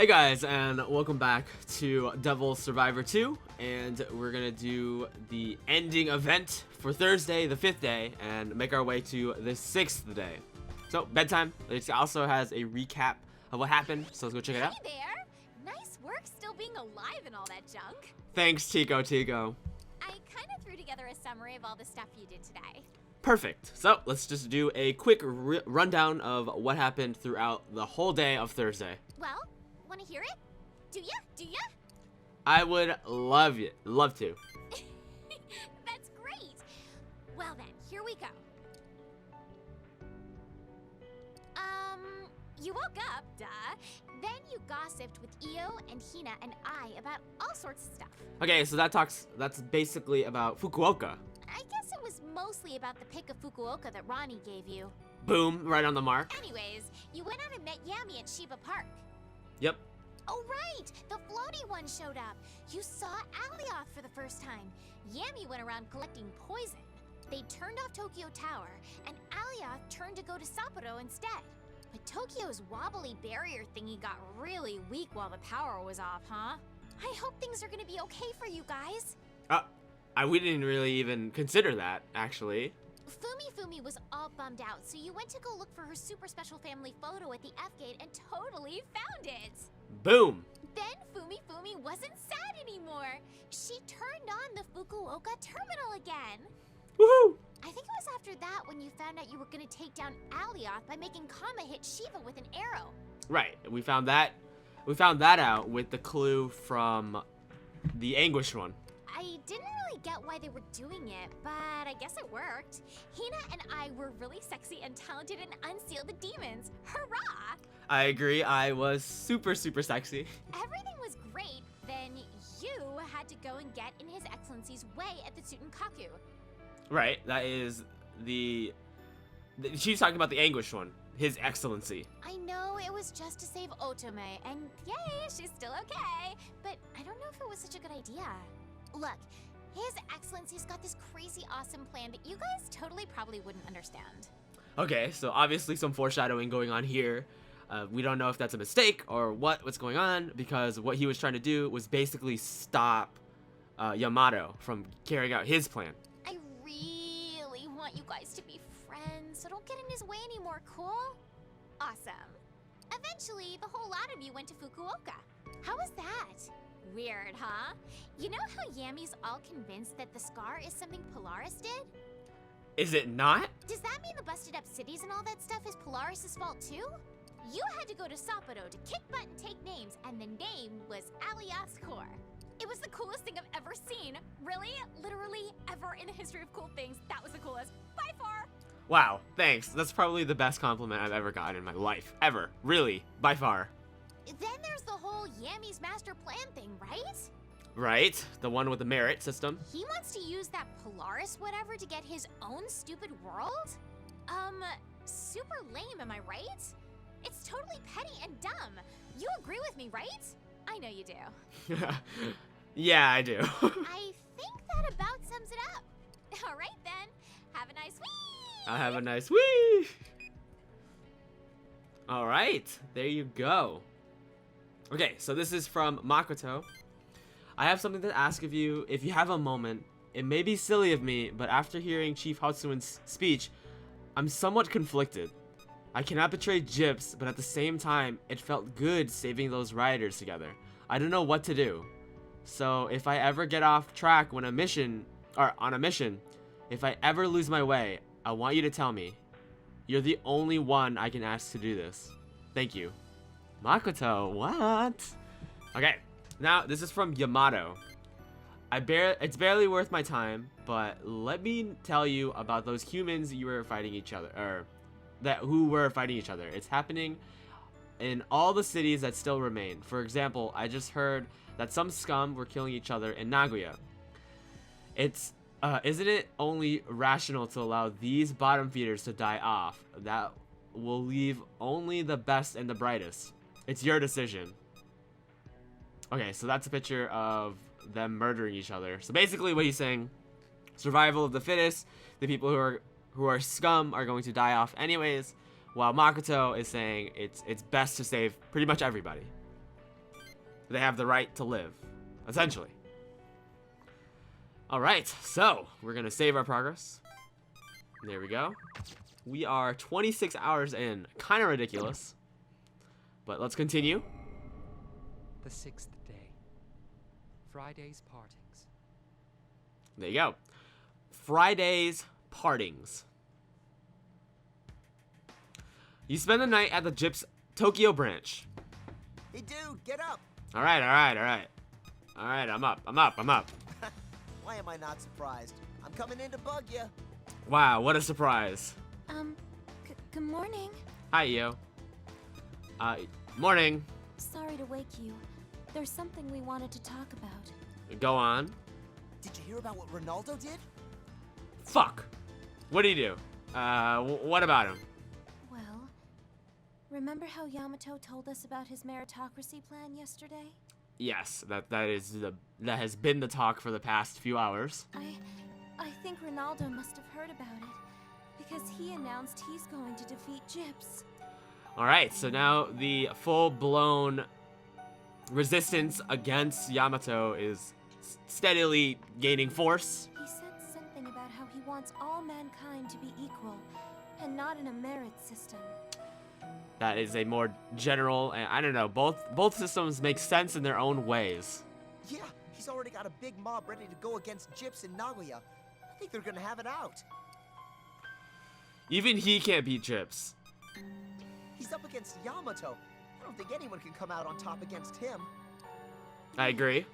Hey guys, and welcome back to Devil Survivor 2, and we're gonna do the ending event for Thursday, the 5th day, and make our way to the 6th day. So, bedtime. It also has a recap of what happened, so let's go check it out. Hey there! Nice work still being alive and all that junk. Thanks, Tico. I kind of threw together a summary of all the stuff you did today. Perfect. So, let's just do a quick rundown of what happened throughout the whole day of Thursday. Well, want to hear it? Do ya? I would love to. That's great! Well then, here we go. You woke up, duh. Then you gossiped with EO and Hina and I about all sorts of stuff. Okay, so that's basically about Fukuoka. I guess it was mostly about the pic of Fukuoka that Ronnie gave you. Boom, right on the mark. Anyways, you went out and met Yami at Shiba Park. Yep. Oh right, the floaty one showed up. You saw Alioth for the first time. Yami went around collecting poison. They turned off Tokyo Tower, and Alioth turned to go to Sapporo instead. But Tokyo's wobbly barrier thingy got really weak while the power was off, huh? I hope things are gonna be okay for you guys. We didn't really even consider that, actually. Fumi was all bummed out, so you went to go look for her super special family photo at the F-gate and totally found it. Boom. Then Fumi wasn't sad anymore. She turned on the Fukuoka terminal again. Woohoo! I think it was after that when you found out you were gonna take down Alioth by making Kama hit Shiva with an arrow. Right, we found that out with the clue from the Anguish one. I didn't really get why they were doing it, but I guess it worked. Hina and I were really sexy and talented and unsealed the demons. Hurrah! I agree, I was super sexy. Everything was great, then you had to go and get in His Excellency's way at the Tsutenkaku. Right, that is she's talking about the Anguish one, His Excellency. I know it was just to save Otome, and yay, she's still okay, but I don't know if it was such a good idea. Look, His Excellency's got this crazy awesome plan that you guys totally probably wouldn't understand. Okay, so obviously some foreshadowing going on here. We don't know if that's a mistake or what's going on, because what he was trying to do was basically stop Yamato from carrying out his plan. I really want you guys to be friends, so don't get in his way anymore, cool? Awesome. Eventually, the whole lot of you went to Fukuoka. How was that? Weird, huh? You know how Yami's all convinced that the scar is something Polaris did? Is it not? Does that mean the busted up cities and all that stuff is Polaris' fault too? You had to go to Sapporo to kick butt and take names, and the name was Alioth's core. It was the coolest thing I've ever seen. Really, literally, ever in the history of cool things, that was the coolest, by far. Wow, thanks. That's probably the best compliment I've ever gotten in my life. Ever. Really. By far. Then there's the whole Yami's master plan thing, right? Right. The one with the merit system. He wants to use that Polaris whatever to get his own stupid world? Super lame, am I right? It's totally petty and dumb. You agree with me, right? I know you do. Yeah, I do. I think that about sums it up. All right, then. Have a nice week. I'll have a nice week. All right, there you go. Okay, so this is from Makoto. I have something to ask of you if you have a moment. It may be silly of me, but after hearing Chief Hatsuin's speech, I'm somewhat conflicted. I cannot betray Gyps, but at the same time, it felt good saving those rioters together. I don't know what to do. So if I ever get off track when on a mission, if I ever lose my way, I want you to tell me. You're the only one I can ask to do this. Thank you. Makoto, what? Okay, now this is from Yamato. It's barely worth my time, but let me tell you about those humans you were fighting each other, or who were fighting each other. It's happening in all the cities that still remain. For example, I just heard that some scum were killing each other in Nagoya. Isn't it only rational to allow these bottom feeders to die off? That will leave only the best and the brightest. It's your decision. Okay, so that's a picture of them murdering each other. So basically what he's saying, survival of the fittest, the people who are scum are going to die off anyways, while Makoto is saying it's best to save pretty much everybody. They have the right to live, essentially. All right, so we're gonna save our progress. There we go. We are 26 hours in. Kind of ridiculous. But let's continue. The 6th day. Friday's partings. There you go. Friday's partings. You spend the night at the Gyp's Tokyo branch. Hey dude, get up! Alright, I'm up. Why am I not surprised? I'm coming in to bug you. Wow, what a surprise. Good morning. Hi, EO. Morning. Sorry to wake you. There's something we wanted to talk about. Go on. Did you hear about what Ronaldo did? Fuck. What did he do? What about him? Well, remember how Yamato told us about his meritocracy plan yesterday? Yes, that has been the talk for the past few hours. I think Ronaldo must have heard about it, because he announced he's going to defeat Gyps. Alright, so now the full-blown resistance against Yamato is steadily gaining force. He said something about how he wants all mankind to be equal, and not in a merit system. That is a more general, and I don't know, both systems make sense in their own ways. Yeah, he's already got a big mob ready to go against Gyps in Nagoya. I think they're gonna have it out. Even he can't beat Gyps. He's up against Yamato. I don't think anyone can come out on top against him. I agree.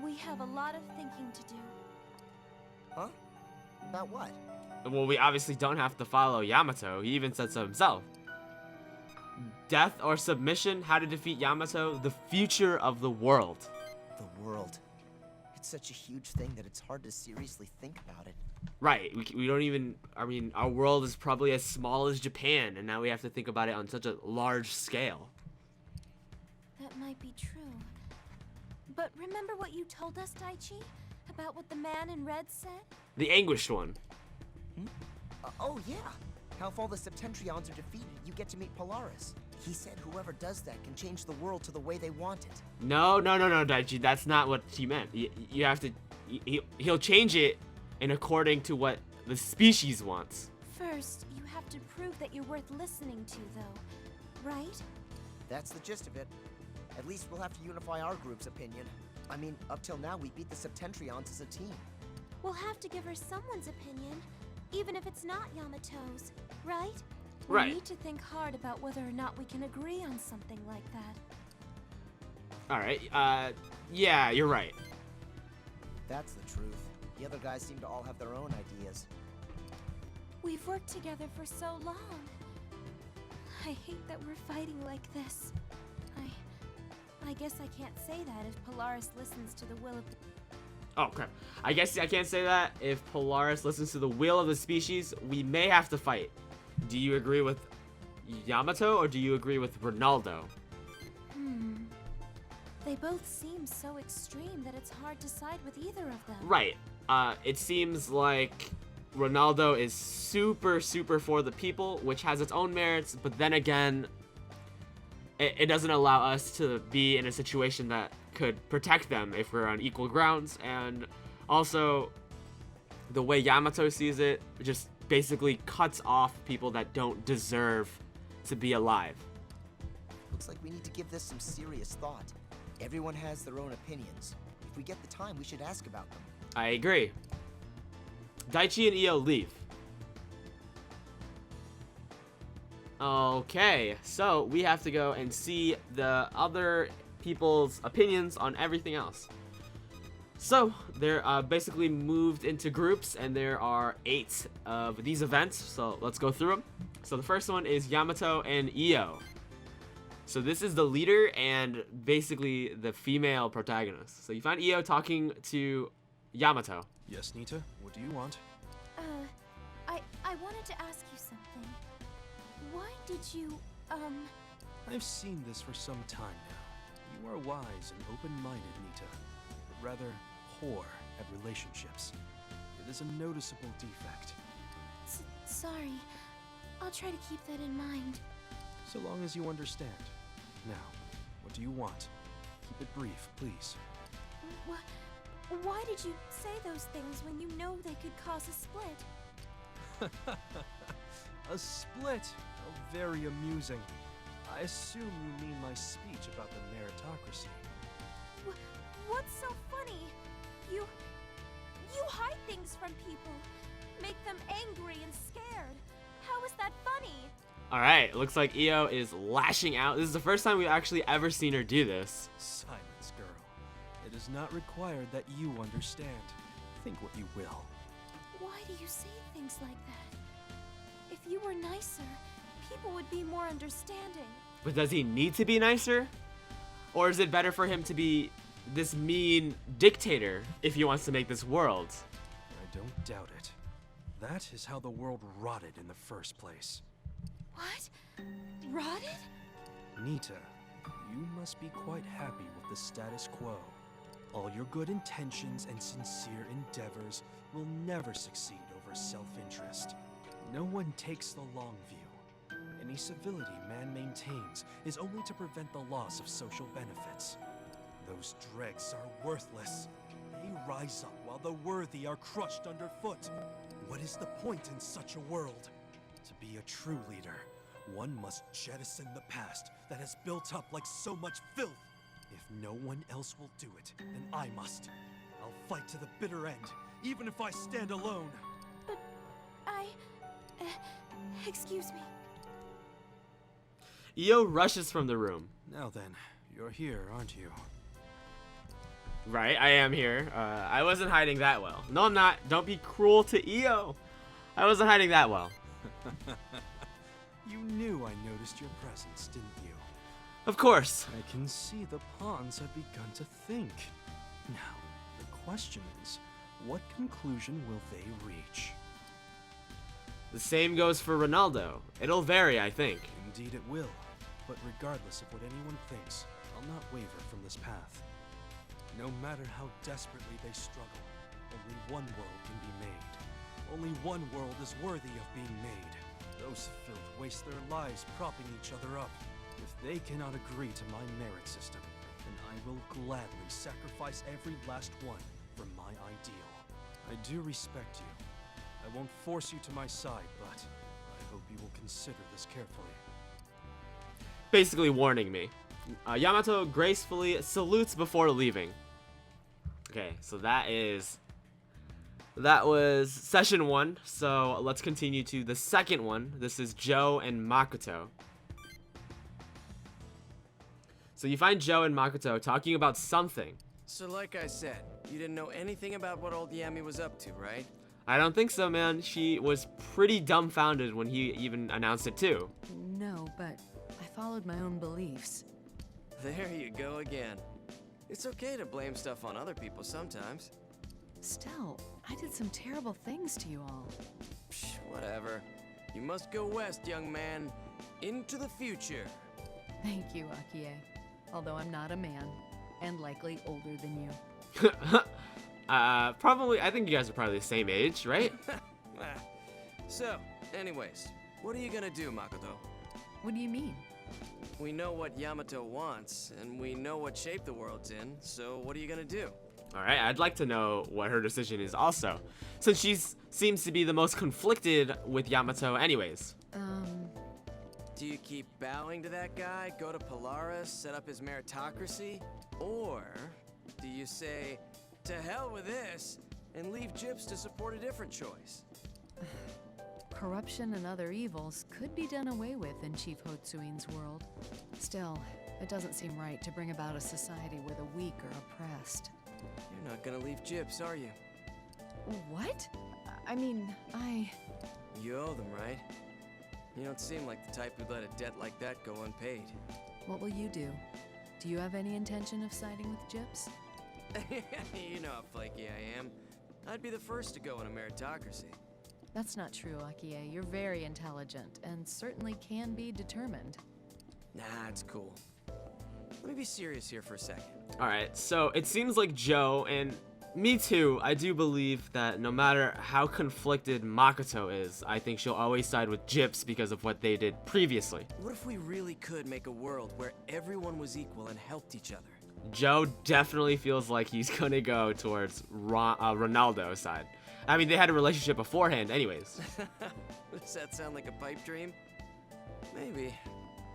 We have a lot of thinking to do. Huh? About what? Well, we obviously don't have to follow Yamato. He even said so himself. Death or submission, how to defeat Yamato, the future of the world. The world. It's such a huge thing that it's hard to seriously think about it. Right, we don't even, I mean, our world is probably as small as Japan, and now we have to think about it on such a large scale. That might be true. But remember what you told us, Daichi? About what the man in red said? The anguished one. Oh yeah. How if all the Septentriones are defeated, you get to meet Polaris. He said whoever does that can change the world to the way they want it. No, Daichi, that's not what he meant. You have to, he'll change it in according to what the species wants. First, you have to prove that you're worth listening to, though. Right? That's the gist of it. At least we'll have to unify our group's opinion. I mean, up till now, we beat the Septentriones as a team. We'll have to give her someone's opinion, even if it's not Yamato's, right? Right. We need to think hard about whether or not we can agree on something like that. Alright, yeah, you're right. That's the truth. The other guys seem to all have their own ideas. We've worked together for so long. I hate that we're fighting like this. I guess I can't say that if Polaris listens to the will of the... Oh, crap. I guess I can't say that. If Polaris listens to the will of the species, we may have to fight. Do you agree with Yamato, or do you agree with Ronaldo? They both seem so extreme that it's hard to side with either of them. Right. It seems like Ronaldo is super for the people, which has its own merits, but then again, it doesn't allow us to be in a situation that could protect them if we're on equal grounds, and also the way Yamato sees it just basically cuts off people that don't deserve to be alive. Looks like we need to give this some serious thought. Everyone has their own opinions. If we get the time, we should ask about them. I agree. Daichi and EO leave. Okay, so we have to go and see the other people's opinions on everything else. So they're basically moved into groups, and there are 8 of these events, so let's go through them. So the first one is Yamato and EO. So this is the leader and basically the female protagonist. So you find EO talking to Yamato. Yes, Nita, what do you want? I wanted to ask you something. Why did you, I've seen this for some time now. You are wise and open-minded, Nita, but rather poor at relationships. It is a noticeable defect. Sorry. I'll try to keep that in mind. So long as you understand. Now, what do you want? Keep it brief, please. Why did you say those things when you know they could cause a split? A split? Oh, very amusing. I assume you mean my speech about the meritocracy. What's so funny? You hide things from people. Make them angry and scared. How is that funny? Alright, looks like EO is lashing out. This is the first time we've actually ever seen her do this. Silence, girl. It is not required that you understand. Think what you will. Why do you say things like that? If you were nicer, people would be more understanding. But does he need to be nicer? Or is it better for him to be this mean dictator if he wants to make this world? I don't doubt it. That is how the world rotted in the first place. What? Rotted? Nita, you must be quite happy with the status quo. All your good intentions and sincere endeavors will never succeed over self-interest. No one takes the long view. Any civility man maintains is only to prevent the loss of social benefits. Those dregs are worthless. They rise up while the worthy are crushed underfoot. What is the point in such a world? To be a true leader, one must jettison the past that has built up like so much filth. If no one else will do it, then I must. I'll fight to the bitter end, even if I stand alone. But excuse me. EO rushes from the room. Now then, you're here, aren't you? Right, I am here. I wasn't hiding that well. No, I'm not. Don't be cruel to EO. I wasn't hiding that well. You knew I noticed your presence, didn't you? Of course. I can see the pawns have begun to think. Now, the question is, what conclusion will they reach? The same goes for Ronaldo. It'll vary, I think. Indeed it will. But regardless of what anyone thinks, I'll not waver from this path. No matter how desperately they struggle, only one world can be made. Only one world is worthy of being made. Those filth waste their lives propping each other up. If they cannot agree to my merit system, then I will gladly sacrifice every last one for my ideal. I do respect you. I won't force you to my side, but I hope you will consider this carefully. Basically warning me. Yamato gracefully salutes before leaving. Okay, so that was session 1. So let's continue to the second one. This is Joe and Makoto. So you find Joe and Makoto talking about something. So like I said, you didn't know anything about what old Yami was up to, right? I don't think so, man. She was pretty dumbfounded when he even announced it too. No, but I followed my own beliefs. There you go again. It's okay to blame stuff on other people sometimes. Still, I did some terrible things to you all. Psh, whatever. You must go west, young man. Into the future. Thank you, Akie. Although I'm not a man, and likely older than you. Probably, I think you guys are probably the same age, right? So, anyways, what are you gonna do, Makoto? What do you mean? We know what Yamato wants, and we know what shape the world's in, so what are you gonna do? Alright, I'd like to know what her decision is also, since she seems to be the most conflicted with Yamato anyways. Do you keep bowing to that guy, go to Polaris, set up his meritocracy? Or do you say, to hell with this, and leave Gyps to support a different choice? Corruption and other evils could be done away with in Chief Hotsuin's world. Still, it doesn't seem right to bring about a society where the weak are oppressed. You're not gonna leave Gyps, are you? What? I mean, You owe them, right? You don't seem like the type who'd let a debt like that go unpaid. What will you do? Do you have any intention of siding with Gyps? You know how flaky I am. I'd be the first to go in a meritocracy. That's not true, Akie. You're very intelligent, and certainly can be determined. Nah, it's cool. Let me be serious here for a second. Alright, so it seems like Joe, and me too, I do believe that no matter how conflicted Makoto is, I think she'll always side with Gyps because of what they did previously. What if we really could make a world where everyone was equal and helped each other? Joe definitely feels like he's gonna go towards Ronaldo's side. I mean, they had a relationship beforehand anyways. Does that sound like a pipe dream? Maybe.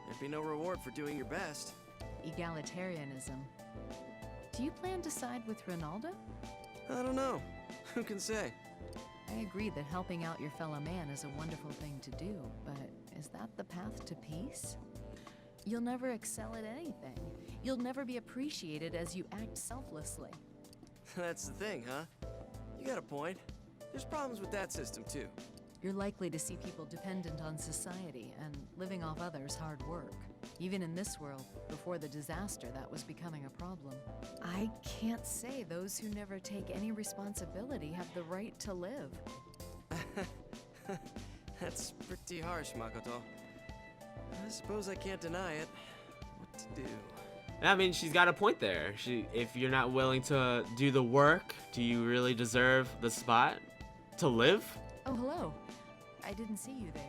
There'd be no reward for doing your best. Egalitarianism. Do you plan to side with Ronaldo? I don't know. Who can say? I agree that helping out your fellow man is a wonderful thing to do, but is that the path to peace? You'll never excel at anything. You'll never be appreciated as you act selflessly. That's the thing, huh? You got a point. There's problems with that system, too. You're likely to see people dependent on society and living off others' hard work. Even in this world, before the disaster, that was becoming a problem. I can't say those who never take any responsibility have the right to live. That's pretty harsh, Makoto. I suppose I can't deny it. What to do? I mean, she's got a point there. If you're not willing to do the work, do you really deserve the spot to live? Oh, hello. I didn't see you there.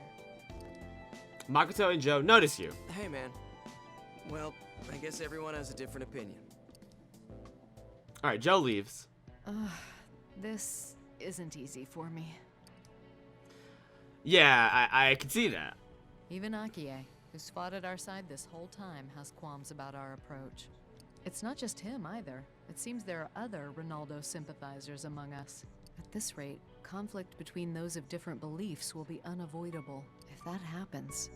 Makoto and Joe notice you. Hey, man. Well, I guess everyone has a different opinion. All right, Joe leaves. This isn't easy for me. Yeah, I can see that. Even Akie, who's fought at our side this whole time, has qualms about our approach. It's not just him either. It seems there are other Ronaldo sympathizers among us. At this rate, conflict between those of different beliefs will be unavoidable. If that happens,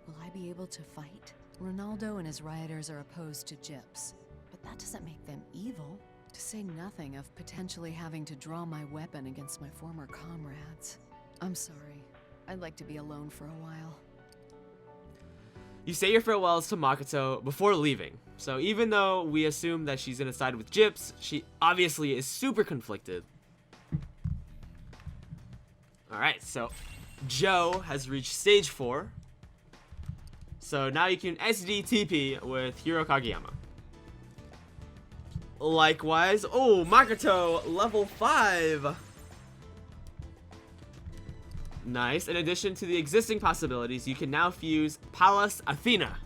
will I be able to fight? Ronaldo and his rioters are opposed to Gyps, but that doesn't make them evil. To say nothing of potentially having to draw my weapon against my former comrades. I'm sorry. I'd like to be alone for a while. You say your farewells to Makoto before leaving. So even though we assume that she's gonna side with Gyps, she obviously is super conflicted. Alright, so Joe has reached stage 4. So now you can SDTP with Hiro Kageyama. Likewise, oh, Makoto, level 5. Nice. In addition to the existing possibilities, you can now fuse Pallas Athena.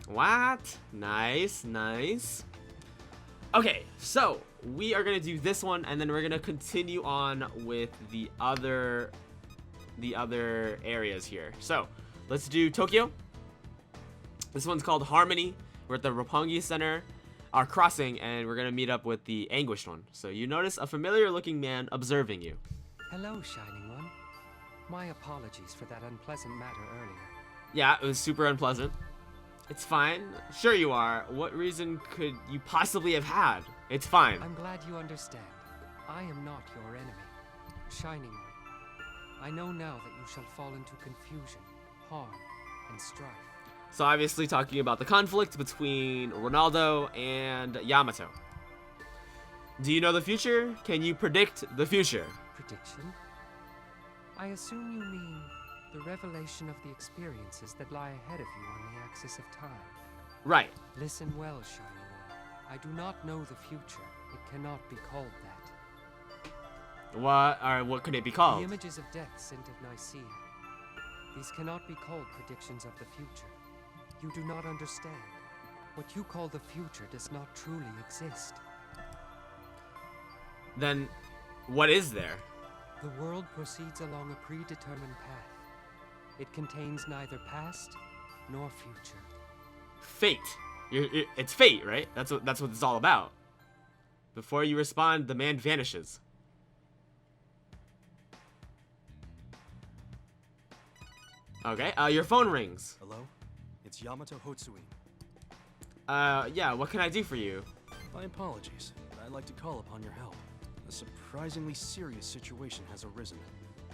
What? Nice, nice. Okay, so we are gonna do this one, and then we're gonna continue on with the other areas here. So let's do Tokyo. This one's called Harmony. We're at the Roppongi Center, our crossing, and we're gonna meet up with the Anguished one. So you notice a familiar-looking man observing you. Hello, Shining One. My apologies for that unpleasant matter earlier. Yeah, it was super unpleasant. It's fine. Sure you are. What reason could you possibly have had? It's fine. I'm glad you understand. I am not your enemy. Shining One, I know now that you shall fall into confusion, harm, and strife. So obviously talking about the conflict between Ronaldo and Yamato. Do you know the future? Can you predict the future? Prediction? I assume you mean the revelation of the experiences that lie ahead of you on the axis of time. Right. Listen well, Shining One. I do not know the future. It cannot be called that. What could it be called? The images of death sent at Nicaea. These cannot be called predictions of the future. You do not understand. What you call the future does not truly exist. Then, what is there? The world proceeds along a predetermined path. It contains neither past nor future. Fate. It's fate, right? That's what it's all about. Before you respond, the man vanishes. Okay, your phone rings. Hello? It's Yamato Hotsuin. Yeah, what can I do for you? My apologies, but I'd like to call upon your help. A surprisingly serious situation has arisen.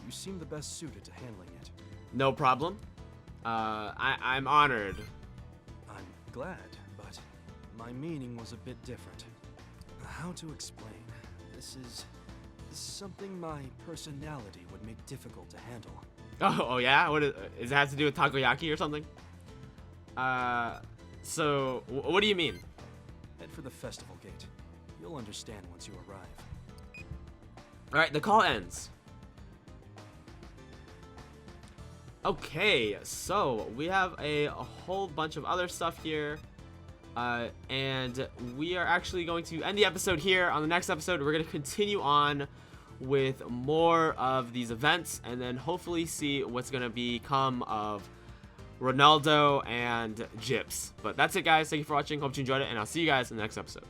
You seem the best suited to handling it. No problem. I'm honored. I'm glad, but my meaning was a bit different. How to explain? This is something my personality would make difficult to handle. Oh yeah? Does it have to do with takoyaki or something? So, what do you mean? Head for the festival gate. You'll understand once you arrive. Alright, the call ends. Okay, so we have a whole bunch of other stuff here. And we are actually going to end the episode here. On the next episode, we're going to continue on with more of these events, and then hopefully see what's going to become of Ronaldo and Gyps. But that's it, guys. Thank you for watching. Hope you enjoyed it, and I'll see you guys in the next episode.